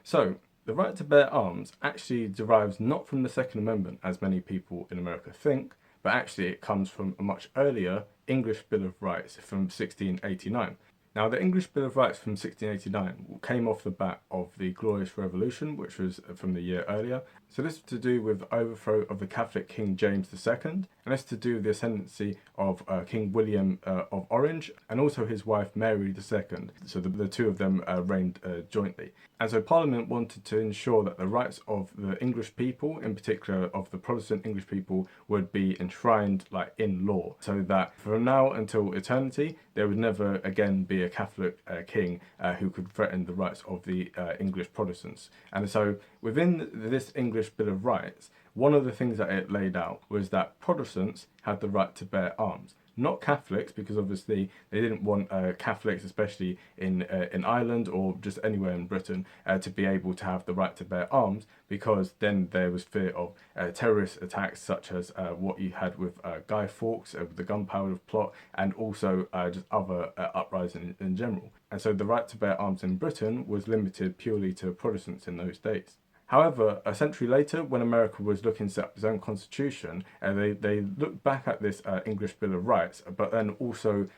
So, the right to bear arms actually derives not from the Second Amendment, as many people in America think, but actually it comes from a much earlier English Bill of Rights from 1689. Now, the English Bill of Rights from 1689 came off the back of the Glorious Revolution, which was from the year earlier. So this was to do with the overthrow of the Catholic King James II, and this to do with the ascendancy of King William of Orange, and also his wife Mary II. So the two of them reigned jointly. And so Parliament wanted to ensure that the rights of the English people, in particular of the Protestant English people, would be enshrined in law, so that from now until eternity there would never again be a Catholic king who could threaten the rights of the English Protestants. And so within this English Bill of Rights, one of the things that it laid out was that Protestants had the right to bear arms. Not Catholics, because obviously they didn't want Catholics, especially in Ireland or just anywhere in Britain, to be able to have the right to bear arms, because then there was fear of terrorist attacks such as what you had with Guy Fawkes, with the Gunpowder Plot, and also just other uprisings in general. And so the right to bear arms in Britain was limited purely to Protestants in those days. However, a century later, when America was looking to set up its own constitution, they looked back at this English Bill of Rights, but then also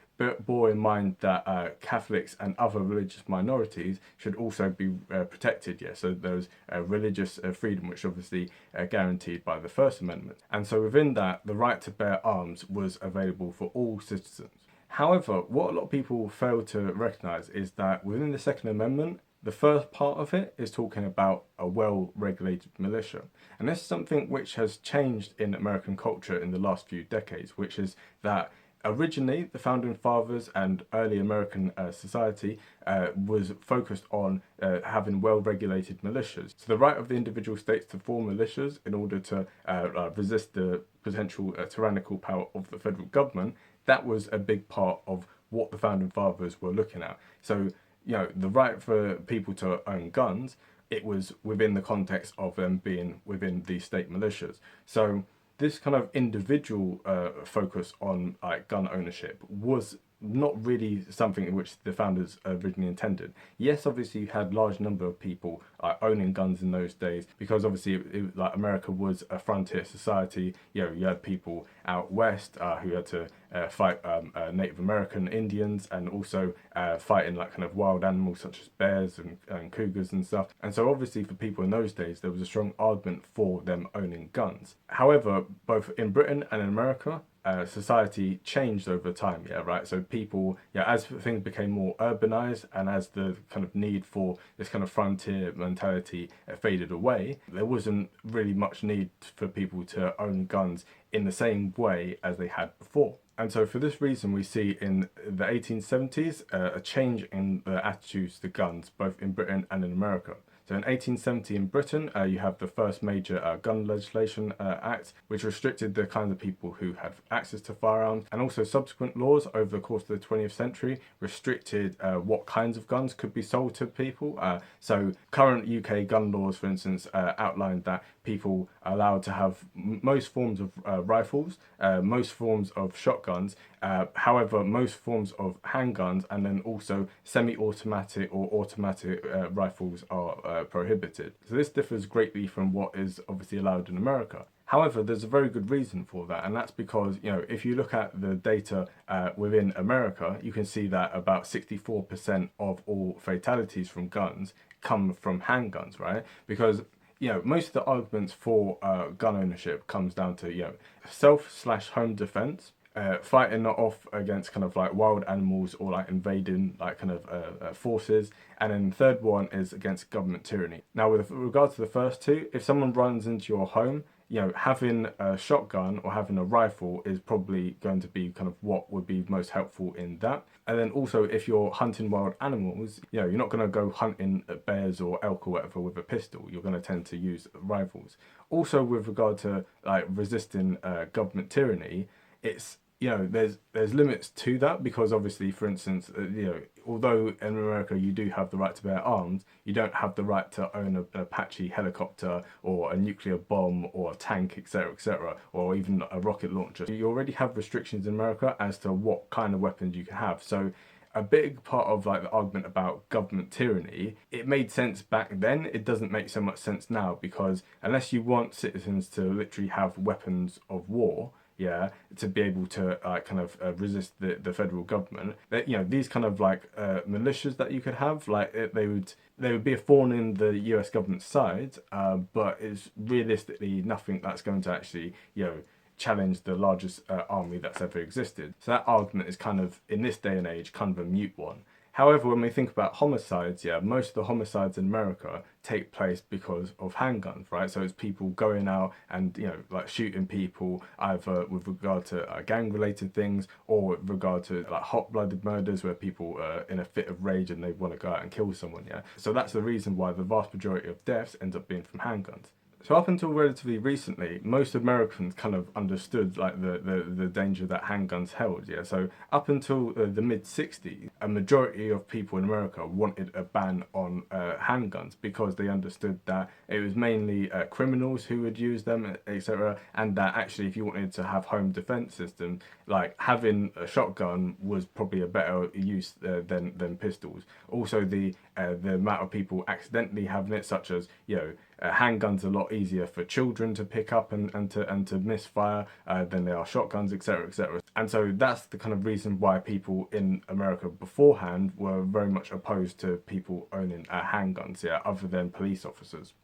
bore in mind that Catholics and other religious minorities should also be protected. Yeah, so there was religious freedom, which obviously guaranteed by the First Amendment. And so within that, the right to bear arms was available for all citizens. However, what a lot of people fail to recognise is that within the Second Amendment, the first part of it is talking about a well-regulated militia. And this is something which has changed in American culture in the last few decades, which is that originally the Founding Fathers and early American society was focused on having well-regulated militias. So the right of the individual states to form militias in order to resist the potential tyrannical power of the federal government, that was a big part of what the Founding Fathers were looking at. So the right for people to own guns, it was within the context of them being within the state militias. So this kind of individual focus on gun ownership was not really something in which the founders originally intended. Yes, obviously you had large number of people owning guns in those days, because obviously America was a frontier society. You had people out west who had to fight Native American Indians, and also fighting kind of wild animals such as bears and cougars and stuff. And so obviously for people in those days there was a strong argument for them owning guns. However, both in Britain and in America, society changed over time, so people, as things became more urbanized and as the kind of need for this kind of frontier mentality faded away, there wasn't really much need for people to own guns in the same way as they had before. And so for this reason, we see in the 1870s a change in the attitudes to guns, both in Britain and in America. So in 1870 in Britain, you have the first major gun legislation act, which restricted the kinds of people who had access to firearms, and also subsequent laws over the course of the 20th century restricted what kinds of guns could be sold to people. So current UK gun laws, for instance, outlined that people are allowed to have most forms of rifles, most forms of shotguns, however, most forms of handguns, and then also semi-automatic or automatic rifles are prohibited. So this differs greatly from what is obviously allowed in America. However, there's a very good reason for that, and that's because, if you look at the data within America, you can see that about 64% of all fatalities from guns come from handguns, right? Because most of the arguments for gun ownership comes down to, self/home defense, fighting off against kind of wild animals or invading forces, and then the third one is against government tyranny. Now, with regards to the first two, if someone runs into your home, having a shotgun or having a rifle is probably going to be kind of what would be most helpful in that. And then also, if you're hunting wild animals, you're not going to go hunting bears or elk or whatever with a pistol. You're going to tend to use rifles. Also, with regard to resisting government tyranny, it's there's limits to that, because obviously, for instance, although in America you do have the right to bear arms, you don't have the right to own an Apache helicopter or a nuclear bomb or a tank, etc., or even a rocket launcher. You already have restrictions in America as to what kind of weapons you can have. So a big part of like the argument about government tyranny, it made sense back then. It doesn't make so much sense now, because unless you want citizens to literally have weapons of war, yeah, to be able to resist the federal government, that, you know, these kind of militias that you could have, they would be a thorn in the US government's side, but it's realistically nothing that's going to actually, you know, challenge the largest army that's ever existed. So that argument is kind of, in this day and age, kind of a mute one. However, when we think about homicides, yeah, most of the homicides in America take place because of handguns, right? So it's people going out and, you know, like shooting people, either with regard to gang-related things, or with regard to like hot-blooded murders where people are in a fit of rage and they want to go out and kill someone, yeah? So that's the reason why the vast majority of deaths end up being from handguns. So up until relatively recently, most Americans kind of understood like the danger that handguns held. Yeah. So up until the mid '60s, a majority of people in America wanted a ban on handguns, because they understood that it was mainly criminals who would use them, etc. And that actually, if you wanted to have home defense system, like having a shotgun was probably a better use than pistols. Also, the amount of people accidentally having it, such as, you know, handguns are a lot easier for children to pick up and to misfire than they are shotguns, etc., etc. And so that's the kind of reason why people in America beforehand were very much opposed to people owning handguns, yeah, other than police officers.